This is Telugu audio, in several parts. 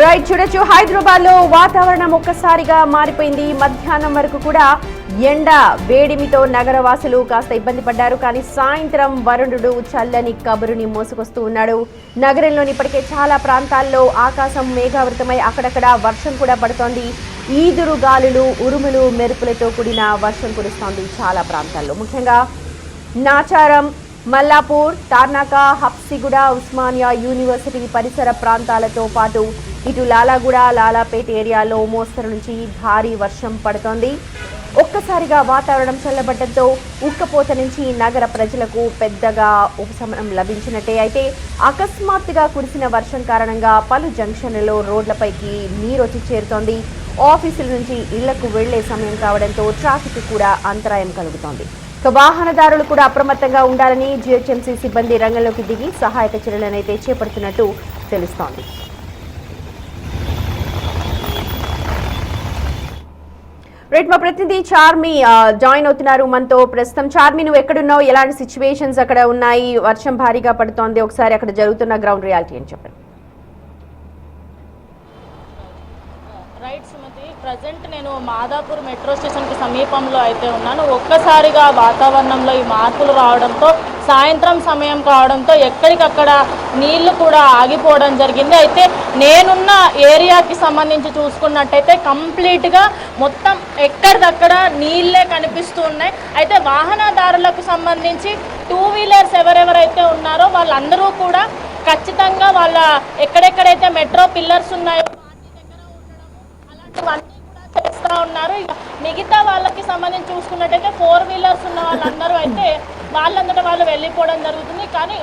రైట్ చూడొచ్చు హైదరాబాద్ లో వాతావరణం ఒక్కసారిగా మారిపోయింది. మధ్యాహ్నం వరకు కూడా ఎండ వేడిమితో నగరవాసులు కాస్త ఇబ్బంది పడ్డారు. కానీ సాయంత్రం వరుణుడు చల్లని కబురుని మోసుకొస్తూ ఉన్నాడు. నగరంలోని ఇప్పటికే చాలా ప్రాంతాల్లో ఆకాశం మేఘావృతమై అక్కడక్కడ వర్షం కూడా పడుతోంది. ఈదురు గాలులు, ఉరుములు, మెరుపులతో కూడిన వర్షం కురుస్తోంది చాలా ప్రాంతాల్లో. ముఖ్యంగా నాచారం, మల్లాపూర్, తార్నాక, హబ్సిగూడ, ఉస్మానియా యూనివర్సిటీ పరిసర ప్రాంతాలతో పాటు ఇటు లాలాగూడ, లాలాపేట్ ఏరియాలో మోస్తరు నుంచి భారీ వర్షం పడుతోంది. ఒక్కసారిగా వాతావరణం చల్లబడ్డంతో ఉక్కపోత నుంచి నగర ప్రజలకు పెద్దగా ఉపశమనం లభించినట్టే. అయితే అకస్మాత్తుగా కురిసిన వర్షం కారణంగా పలు జంక్షన్లలో రోడ్లపైకి నీరు వచ్చి చేరుతోంది. ఆఫీసుల నుంచి ఇళ్లకు వెళ్లే సమయం కావడంతో ట్రాఫిక్ కూడా అంతరాయం కలుగుతోంది. వాహనదారులు కూడా అప్రమత్తంగా ఉండాలని జీహెచ్ఎంసీ సిబ్బంది రంగంలోకి దిగి సహాయక చర్యలనైతే చేపడుతున్నట్టు తెలుస్తోంది. రైట్, మా ప్రతినిధి చార్మి జాయిన్ అవుతున్నారు మనతో ప్రస్తుతం. చార్మి, నువ్వు ఎక్కడున్నావు, ఎలాంటి సిచ్యువేషన్స్ అక్కడ ఉన్నాయి, వర్షం భారీగా పడుతోంది, ఒకసారి అక్కడ జరుగుతున్న గ్రౌండ్ రియాలిటీ అని చెప్పండి. రైట్ సుమతి, ప్రజెంట్ నేను మాదాపూర్ మెట్రో స్టేషన్కి సమీపంలో అయితే ఉన్నాను. ఒక్కసారిగా వాతావరణంలో ఈ మార్పులు రావడంతో సాయంత్రం సమయం కావడంతో ఎక్కడికక్కడ నీళ్లు కూడా ఆగిపోవడం జరిగింది. అయితే నేనున్న ఏరియాకి సంబంధించి చూసుకున్నట్టయితే కంప్లీట్గా మొత్తం ఎక్కడిదక్కడ నీళ్ళే కనిపిస్తూ ఉన్నాయి. అయితే వాహనదారులకు సంబంధించి టూ వీలర్స్ ఎవరెవరైతే ఉన్నారో వాళ్ళందరూ కూడా ఖచ్చితంగా వాళ్ళ ఎక్కడెక్కడైతే మెట్రో పిల్లర్స్ ఉన్నాయో అలాంటివన్నీ కూడా చేస్తూ ఉన్నారు. మిగతా వాళ్ళకి సంబంధించి చూసుకున్నట్టయితే ఫోర్ వీలర్స్ ఉన్న వాళ్ళందరూ అయితే వాళ్ళందరూ వాళ్ళు వెళ్ళిపోవడం జరుగుతుంది. కానీ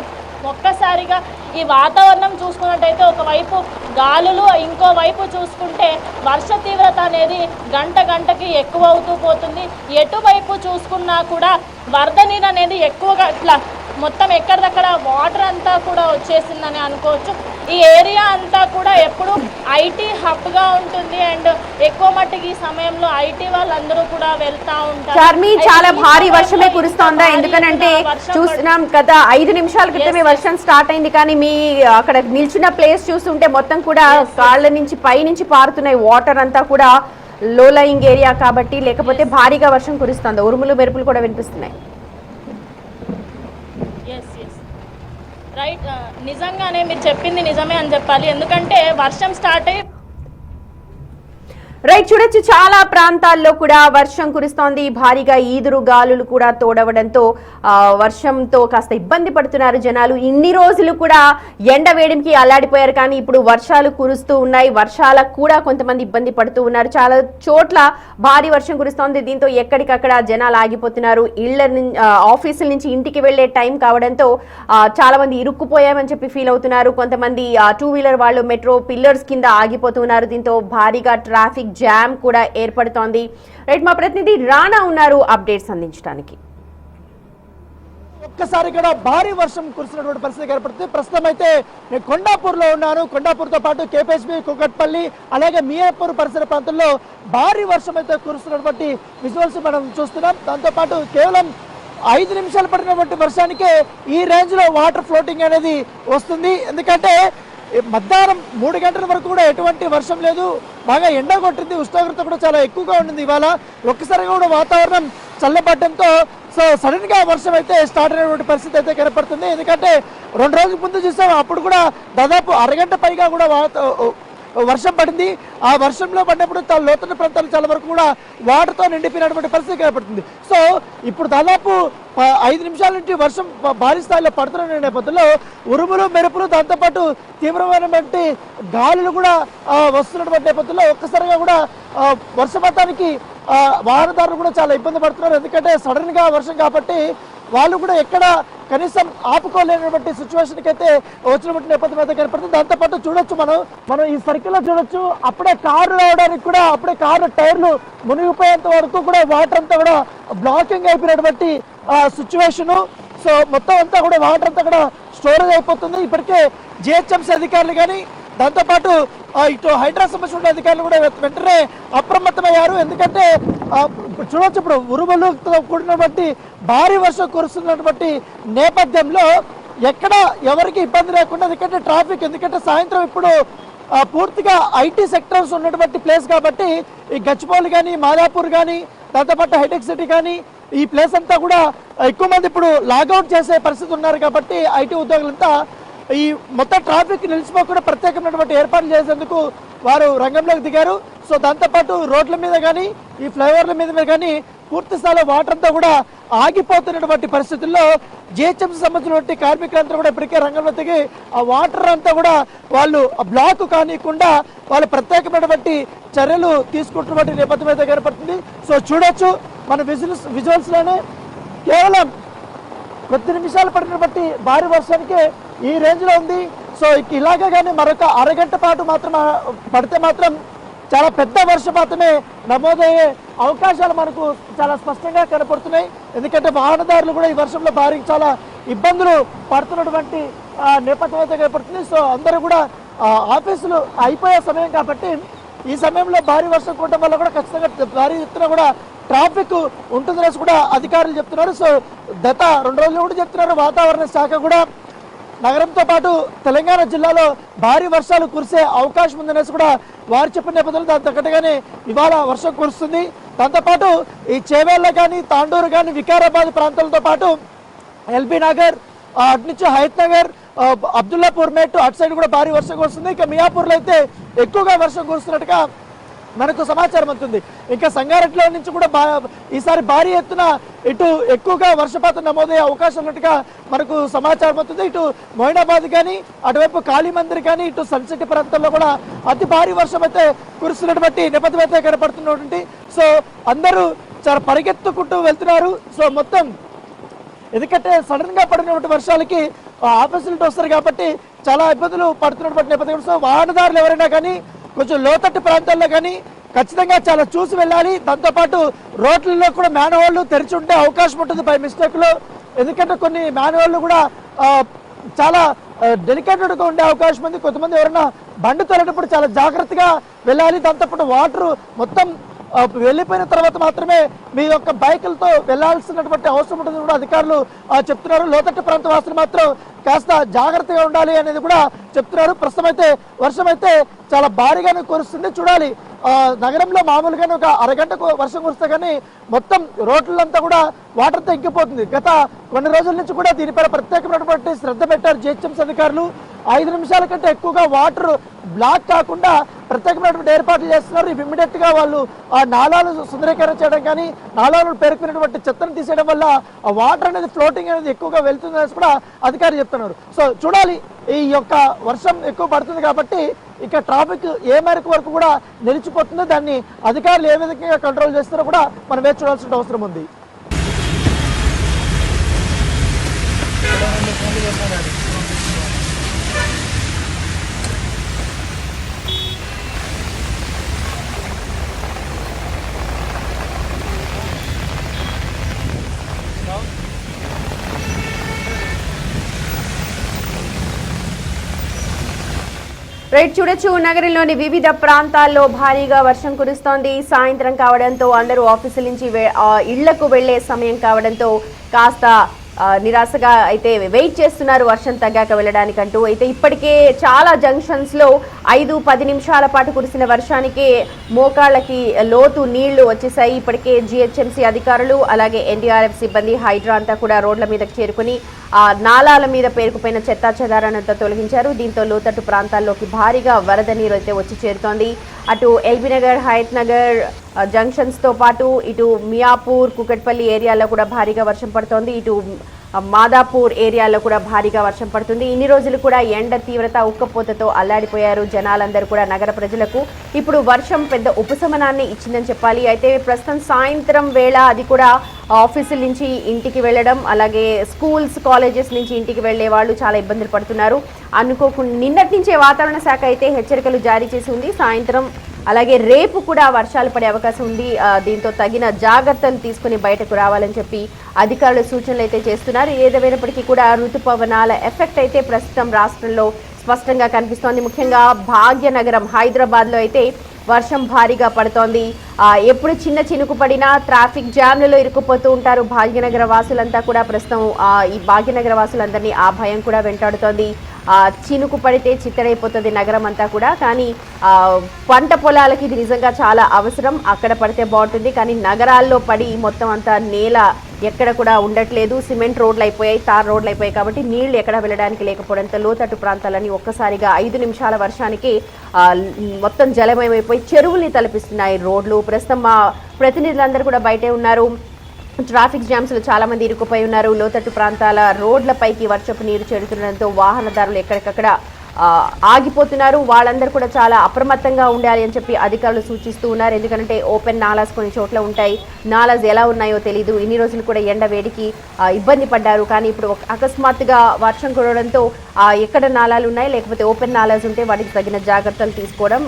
ఒక్కసారిగా ఈ వాతావరణం చూసుకున్నట్టయితే ఒకవైపు గాలులు, ఇంకోవైపు చూసుకుంటే వర్ష తీవ్రత అనేది గంట గంటకి ఎక్కువ అవుతూ పోతుంది. ఎటువైపు చూసుకున్నా కూడా వరద నీరు అనేది ఎక్కువగా ఇట్లా మొత్తం ఎక్కడిదక్కడ వాటర్ అంతా కూడా వచ్చేసిందని అనుకోవచ్చు. ఈ ఏరియా అంతా కూడా ఎప్పుడు ఐటీ హబ్గా ఉంటుంది అండ్ ఎక్కువ మట్టికి ఈ సమయంలో ఐటీ వాళ్ళందరూ కూడా వెళ్తా ఉంటారు. చార్మి, చాలా భారీ వర్షమే కురుస్తోందా? ఎందుకనంటే చూస్తున్నాం కదా, 5 నిమిషాల క్రితమే వర్షం స్టార్ట్ అయింది. కానీ మీ అక్కడ నిల్చున్న ప్లేస్ చూస్తుంటే మొత్తం కూడా కాళ్ళ నుంచి పై నుంచి పారుతున్నాయి వాటర్ అంతా కూడా. లో లయింగ్ ఏరియా కాబట్టి, లేకపోతే భారీగా వర్షం కురుస్తోంది, ఉరుములు మెరుపులు కూడా వినిపిస్తున్నాయి. రైట్, నిజంగానే మీరు చెప్పింది నిజమే అని చెప్పాలి. ఎందుకంటే వర్షం స్టార్ట్ అయ్యి రైట్ చూడొచ్చు, చాలా ప్రాంతాల్లో కూడా వర్షం కురుస్తోంది. భారీగా ఈదురు గాలులు కూడా తోడవడంతో వర్షంతో కాస్త ఇబ్బంది పడుతున్నారు జనాలు. ఇన్ని రోజులు కూడా ఎండ వేడికి అల్లాడిపోయారు, కానీ ఇప్పుడు వర్షాలు కురుస్తూ ఉన్నాయి. వర్షాలకు కూడా కొంతమంది ఇబ్బంది పడుతూ ఉన్నారు. చాలా చోట్ల భారీ వర్షం కురుస్తోంది. దీంతో ఎక్కడికక్కడ జనాలు ఆగిపోతున్నారు. ఆఫీసుల నుంచి ఇంటికి వెళ్లే టైం కావడంతో చాలా మంది ఇరుక్కుపోయామని చెప్పి ఫీల్ అవుతున్నారు. కొంతమంది టూ వీలర్ వాళ్ళు మెట్రో పిల్లర్స్ కింద ఆగిపోతున్నారు. దీంతో భారీగా ట్రాఫిక్ జామ్ కూడా ఏర్పడుతోంది. రైట్, మా ప్రతినిధి రాణా ఉన్నారు అప్డేట్స్ అందించడానికి. ఒక్కసారి కూడా భారీ వర్షం కురిసినటువంటి పరిస్థితి ఏర్పడుతుంది. ప్రస్తుతం అయితే నేను కొండాపూర్లో ఉన్నాను. కొండాపూర్తో పాటు కేపీహెచ్బీ, కుకట్పల్లి, అలాగే మియాపూర్ పరిసర ప్రాంతాల్లో భారీ వర్షం అయితే కురుస్తున్నటువంటి విజువల్స్ మనం చూస్తున్నాం. దాంతోపాటు కేవలం 5 నిమిషాలు పడినటువంటి వర్షానికే ఈ రేంజ్ లో వాటర్ ఫ్లోటింగ్ అనేది వస్తుంది. ఎందుకంటే మధ్యాహ్నం 3 గంటల వరకు కూడా ఎటువంటి వర్షం లేదు, బాగా ఎండ కొట్టింది, ఉష్ణోగ్రత కూడా చాలా ఎక్కువగా ఉంటుంది. ఇవాళ ఒక్కసారిగా కూడా వాతావరణం చల్లబడడంతో సడన్ గా వర్షం అయితే స్టార్ట్ అయినటువంటి పరిస్థితి అయితే కనపడుతుంది. ఎందుకంటే 2 రోజుల ముందు చూసాం, అప్పుడు కూడా దాదాపు అరగంట పైగా కూడా వర్షం పడింది. ఆ వర్షంలో పడినప్పుడు లోతట్టు ప్రాంతాలు చాలా వరకు కూడా వాటర్తో నిండిపోయినటువంటి పరిస్థితి ఏర్పడుతుంది. సో ఇప్పుడు దాదాపు 5 నిమిషాల నుంచి వర్షం భారీ స్థాయిలో పడుతున్న నేపథ్యంలో ఉరుములు, మెరుపులు, దాంతోపాటు తీవ్రమైనటువంటి గాలులు కూడా వస్తున్నటువంటి నేపథ్యంలో ఒక్కసారిగా కూడా వర్షపాతానికి వాహనదారులు కూడా చాలా ఇబ్బంది పడుతున్నారు. ఎందుకంటే సడన్ గా వర్షం కాబట్టి వాళ్ళు కూడా ఎక్కడ కనీసం ఆపుకోలేనటువంటి సిచ్యువేషన్కి అయితే వచ్చినటువంటి నేపథ్యం అయితే కనపడుతుంది. దాంతోపాటు చూడొచ్చు, మనం ఈ సర్కిల్లో చూడొచ్చు, అప్పుడే కారు రావడానికి కూడా అప్పుడే కారు టైర్లు మునిగిపోయేంత వరకు కూడా వాటర్ అంతా కూడా బ్లాకింగ్ అయిపోయినటువంటి సిచ్యువేషను. సో మొత్తం అంతా కూడా వాటర్ అంతా కూడా స్టోరేజ్ అయిపోతుంది. ఇప్పటికే జిహెచ్ఎంసీ అధికారులు కానీ దాంతోపాటు ఇటు హైడ్రా సంబంధించిన అధికారులు కూడా వెంటనే అప్రమత్తమయ్యారు. ఎందుకంటే చూడొచ్చు, ఇప్పుడు ఉరుములతో కూడినటువంటి భారీ వర్షం కురుస్తున్నటువంటి నేపథ్యంలో ఎక్కడ ఎవరికి ఇబ్బంది లేకుండా, ఎందుకంటే ట్రాఫిక్, ఎందుకంటే సాయంత్రం ఇప్పుడు పూర్తిగా ఐటీ సెక్టర్స్ ఉన్నటువంటి ప్లేస్ కాబట్టి ఈ గచ్చిబౌలి కానీ మాదాపూర్ కానీ దాంతోపాటు హైటెక్ సిటీ కానీ ఈ ప్లేస్ అంతా కూడా ఎక్కువ మంది ఇప్పుడు లాగౌట్ చేసే పరిస్థితి ఉన్నారు కాబట్టి ఐటీ ఉద్యోగులంతా ఈ మొత్తం ట్రాఫిక్ నిలిచిపోకుండా ప్రత్యేకమైనటువంటి ఏర్పాట్లు చేసేందుకు వారు రంగంలోకి దిగారు. సో దాంతోపాటు రోడ్ల మీద కానీ ఈ ఫ్లైఓవర్ల మీద కానీ పూర్తి స్థాయిలో వాటర్ అంతా కూడా ఆగిపోతున్నటువంటి పరిస్థితుల్లో జిహెచ్ఎంసీ సంబంధించినటువంటి కార్మికులంతా కూడా ఇప్పటికే రంగంలో దిగి ఆ వాటర్ అంతా కూడా వాళ్ళు బ్లాక్ కానికుండా వాళ్ళు ప్రత్యేకమైనటువంటి చర్యలు తీసుకుంటున్నటువంటి నేపథ్యం అయితే ఏర్పడుతుంది. సో చూడొచ్చు మన విజువల్స్లోనే కేవలం కొద్ది నిమిషాలు పడినటువంటి భారీ వర్షానికి ఈ రేంజ్లో ఉంది. సో ఇలాగే కానీ మరొక అరగంట పాటు మాత్రం పడితే మాత్రం చాలా పెద్ద వర్షపాతమే నమోదయ్యే అవకాశాలు మనకు చాలా స్పష్టంగా కనపడుతున్నాయి. ఎందుకంటే వాహనదారులు కూడా ఈ వర్షంలో భారీ చాలా ఇబ్బందులు పడుతున్నటువంటి నేపథ్యం అయితే కనపడుతుంది. సో అందరూ కూడా ఆఫీసులు అయిపోయే సమయం కాబట్టి ఈ సమయంలో భారీ వర్షం కురవడం వల్ల కూడా ఖచ్చితంగా భారీ ఎత్తున కూడా ట్రాఫిక్ ఉంటుందనేసి కూడా అధికారులు చెప్తున్నారు. సో గత 2 రోజులు కూడా చెప్తున్నారు. వాతావరణ శాఖ కూడా నగరంతో పాటు తెలంగాణ జిల్లాలో భారీ వర్షాలు కురిసే అవకాశం ఉందనేసి కూడా వారు చెప్పిన నేపథ్యంలో దాని తగ్గట్టుగానే ఇవాళ వర్షం కురుస్తుంది. దాంతోపాటు ఈ చేవేళ్ళ కానీ తాండూరు కానీ వికారాబాద్ ప్రాంతాలతో పాటు ఎల్బీ నగర్ అటు నుంచి హయత్ నగర్ అబ్దుల్లాపూర్ మేట్ అటు సైడ్ కూడా భారీ వర్షం కురుస్తుంది. ఇక మియాపూర్లో అయితే ఎక్కువగా వర్షం కురుస్తున్నట్టుగా మనకు సమాచారం అవుతుంది. ఇంకా సంగారెడ్డిలో నుంచి కూడా ఈసారి భారీ ఎత్తున ఇటు ఎక్కువగా వర్షపాతం నమోదయ్యే అవకాశం ఉన్నట్టుగా మనకు సమాచారం అవుతుంది. ఇటు మొయినాబాద్ కానీ అటువైపు కాళీమందిర్ కానీ ఇటు సన్సిటీ ప్రాంతాల్లో కూడా అతి భారీ వర్షం అయితే కురుస్తున్నటువంటి నేపథ్యం అయితే కనపడుతున్నటువంటి. సో అందరూ చాలా పరిగెత్తుకుంటూ వెళ్తున్నారు. సో మొత్తం ఎందుకంటే సడన్ గా పడినటువంటి వర్షాలకి ఆఫీసులు వస్తారు కాబట్టి చాలా ఇబ్బందులు పడుతున్నటువంటి నేపథ్యం. సో వాహనదారులు ఎవరైనా కానీ కొంచెం లోతట్టు ప్రాంతాల్లో కానీ ఖచ్చితంగా చాలా చూసి వెళ్ళాలి. దాంతోపాటు రోడ్లలో కూడా మ్యాన్హోల్లు తెరిచి ఉండే అవకాశం ఉంటుంది బై మిస్టేక్లో. ఎందుకంటే కొన్ని మ్యాన్హోల్లు కూడా చాలా డెలికేటెడ్గా ఉండే అవకాశం ఉంది. కొంతమంది ఎవరైనా బండి తోలేటప్పుడు చాలా జాగ్రత్తగా వెళ్ళాలి. దాంతోపాటు వాటర్ మొత్తం వెళ్ళిపోయిన తర్వాత మాత్రమే మీ యొక్క బైకులతో వెళ్లాల్సినటువంటి అవసరం ఉంటుంది కూడా అధికారులు చెప్తున్నారు. లోతట్టు ప్రాంత వాసులు మాత్రం కాస్త జాగ్రత్తగా ఉండాలి అనేది కూడా చెప్తున్నారు. ప్రస్తుతం అయితే వర్షం అయితే చాలా భారీగానే కురుస్తుంది. చూడాలి నగరంలో మామూలుగానే ఒక అరగంటకు వర్షం కురిస్తే కానీ మొత్తం రోడ్లంతా కూడా వాటర్తో ఇంకిపోతుంది. గత కొన్ని రోజుల నుంచి కూడా దీనిపై ప్రత్యేకమైనటువంటి శ్రద్ధ పెట్టారు జిహెచ్ఎంసీ అధికారులు. 5 నిమిషాల కంటే ఎక్కువగా వాటర్ బ్లాక్ కాకుండా ప్రత్యేకమైనటువంటి ఏర్పాట్లు చేస్తున్నారు. ఇమీడియట్ గా వాళ్ళు ఆ నాలాలు సుందరీకరణ చేయడం కానీ నాలాలు పేరుకున్నటువంటి చెత్తను తీసేయడం వల్ల ఆ వాటర్ అనేది ఫ్లోటింగ్ అనేది ఎక్కువగా వెళ్తుందనేసి కూడా అధికారులు చెప్తున్నారు. సో చూడాలి ఈ యొక్క వర్షం ఎక్కువ పడుతుంది కాబట్టి ఇక ట్రాఫిక్ ఏ మేరకు వరకు కూడా నిలిచిపోతుందో దాన్ని అధికారులు ఏ విధంగా కంట్రోల్ చేస్తారో కూడా మనం వేచి చూడాల్సిన అవసరం ఉంది. రైట్ చూడొచ్చు నగరంలోని వివిధ ప్రాంతాల్లో భారీగా వర్షం కురుస్తోంది. సాయంత్రం కావడంతో అందరూ ఆఫీసుల నుంచి ఇళ్లకు వెళ్లే సమయం కావడంతో కాస్త నిరాశగా అయితే వెయిట్ చేస్తున్నారు వర్షం తగ్గాక వెళ్ళడానికంటూ. అయితే ఇప్పటికే చాలా జంక్షన్స్ లో 5-10 నిమిషాల పాటు కురిసిన వర్షానికి మోకాళ్ళకి లోతు నీళ్లు వచ్చేసాయి. ఇప్పటికే జిహెచ్ఎంసీ అధికారులు అలాగే ఎన్డీఆర్ఎఫ్ సిబ్బంది హైడ్రా అంతా కూడా రోడ్ల మీదకి చేరుకుని నాలాల మీద పేరుకుపోయిన చెత్తా చెదారానంతా తొలగించారు. దీంతో లోతట్టు ప్రాంతాల్లోకి భారీగా వరద నీరు అయితే వచ్చి చేరుతోంది. అటు ఎల్బీ నగర్ హయత్ నగర్ జంక్షన్స్తో పాటు ఇటు మియాపూర్ కుకట్పల్లి ఏరియాలో కూడా భారీగా వర్షం పడుతోంది. ఇటు మాదాపూర్ ఏరియాలో కూడా భారీగా వర్షం పడుతుంది. ఇన్ని రోజులు కూడా ఎండ తీవ్రత ఉక్కపోతతో అల్లాడిపోయారు జనాలందరూ కూడా. నగర ప్రజలకు ఇప్పుడు వర్షం పెద్ద ఉపశమనాన్ని ఇచ్చిందని చెప్పాలి. అయితే ప్రస్తుతం సాయంత్రం వేళ అది కూడా ఆఫీసుల నుంచి ఇంటికి వెళ్ళడం అలాగే స్కూల్స్ కాలేజెస్ నుంచి ఇంటికి వెళ్లే వాళ్ళు చాలా ఇబ్బందులు పడుతున్నారు. అనుకోకుండా నిన్నటి నుంచే వాతావరణ శాఖ అయితే హెచ్చరికలు జారీ చేసి ఉంది. సాయంత్రం అలాగే రేపు కూడా వర్షాలు పడే అవకాశం ఉంది. దీంతో తగిన జాగ్రత్తలు తీసుకుని బయటకు రావాలని చెప్పి అధికారులు సూచనలు అయితే చేస్తున్నారు. ఏదేమైనప్పటికీ కూడా ఋతుపవనాల ఎఫెక్ట్ అయితే ప్రస్తుతం రాష్ట్రంలో స్పష్టంగా కనిపిస్తోంది. ముఖ్యంగా భాగ్యనగరం హైదరాబాద్లో అయితే వర్షం భారీగా పడుతోంది. ఎప్పుడు చిన్న చినుకు పడినా ట్రాఫిక్ జామ్లలో ఇరుక్కుపోతూ ఉంటారు భాగ్యనగర వాసులంతా కూడా. ప్రస్తుతం ఈ భాగ్యనగర వాసులందరినీ ఆ భయం కూడా వెంటాడుతోంది. చినుకు పడితే చిత్తడైపోతుంది నగరం అంతా కూడా. కానీ పంట పొలాలకి ఇది నిజంగా చాలా అవసరం. అక్కడ పడితే బాగుంటుంది, కానీ నగరాల్లో పడి మొత్తం అంతా నేల ఎక్కడ కూడా ఉండట్లేదు. సిమెంట్ రోడ్లు అయిపోయాయి, తార్ రోడ్లు అయిపోయాయి, కాబట్టి నీళ్లు ఎక్కడ వెళ్ళడానికి లేకపోవడంతో లోతట్టు ప్రాంతాలని ఒక్కసారిగా 5 నిమిషాల వర్షానికి మొత్తం జలమయమైపోయి చెరువుల్ని తలపిస్తున్నాయి రోడ్లు. ప్రస్తుతం మా ప్రతినిధులందరూ కూడా బయటే ఉన్నారు. ట్రాఫిక్ జామ్స్లో చాలా మంది ఇరుక్కుపోయి ఉన్నారు. లోతట్టు ప్రాంతాల రోడ్లపైకి వర్షపు నీరు చేరుతుండడంతో వాహనదారులు ఎక్కడికక్కడ ఆగిపోతున్నారు. వాళ్ళందరూ కూడా చాలా అప్రమత్తంగా ఉండాలి అని చెప్పి అధికారులు సూచిస్తూ ఉన్నారు. ఎందుకంటే ఓపెన్ నాలాస్ కొన్ని చోట్ల ఉంటాయి. నాలాస్ ఎలా ఉన్నాయో తెలీదు. ఇన్ని రోజులు కూడా ఎండ వేడికి ఇబ్బంది పడ్డారు. కానీ ఇప్పుడు అకస్మాత్తుగా వర్షం కురవడంతో ఎక్కడ నాలాలు ఉన్నాయి, లేకపోతే ఓపెన్ నాలాస్ ఉంటే వాటికి తగిన జాగ్రత్తలు తీసుకోవడం,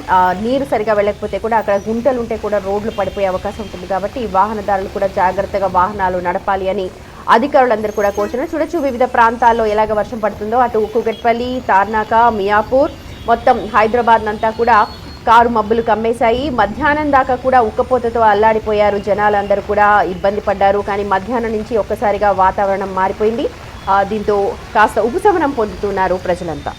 నీరు సరిగా వెళ్ళకపోతే కూడా అక్కడ గుంటలు ఉంటే కూడా రోడ్లు పడిపోయే అవకాశం ఉంటుంది. కాబట్టి వాహనదారులు కూడా జాగ్రత్తగా వాహనాలు నడపాలి అని అధికారులందరూ కూడా కోరుతున్నారు. చూడొచ్చు వివిధ ప్రాంతాల్లో ఎలాగ వర్షం పడుతుందో. అటు కూకట్పల్లి, తార్నాక, మియాపూర్, మొత్తం హైదరాబాద్ అంతా కూడా కారు మబ్బులు కమ్మేశాయి. మధ్యాహ్నం దాకా కూడా ఉక్కపోతతో అల్లాడిపోయారు జనాలందరూ కూడా ఇబ్బంది పడ్డారు. కానీ మధ్యాహ్నం నుంచి ఒక్కసారిగా వాతావరణం మారిపోయింది. దీంతో కాస్త ఉపశమనం పొందుతున్నారు ప్రజలంతా.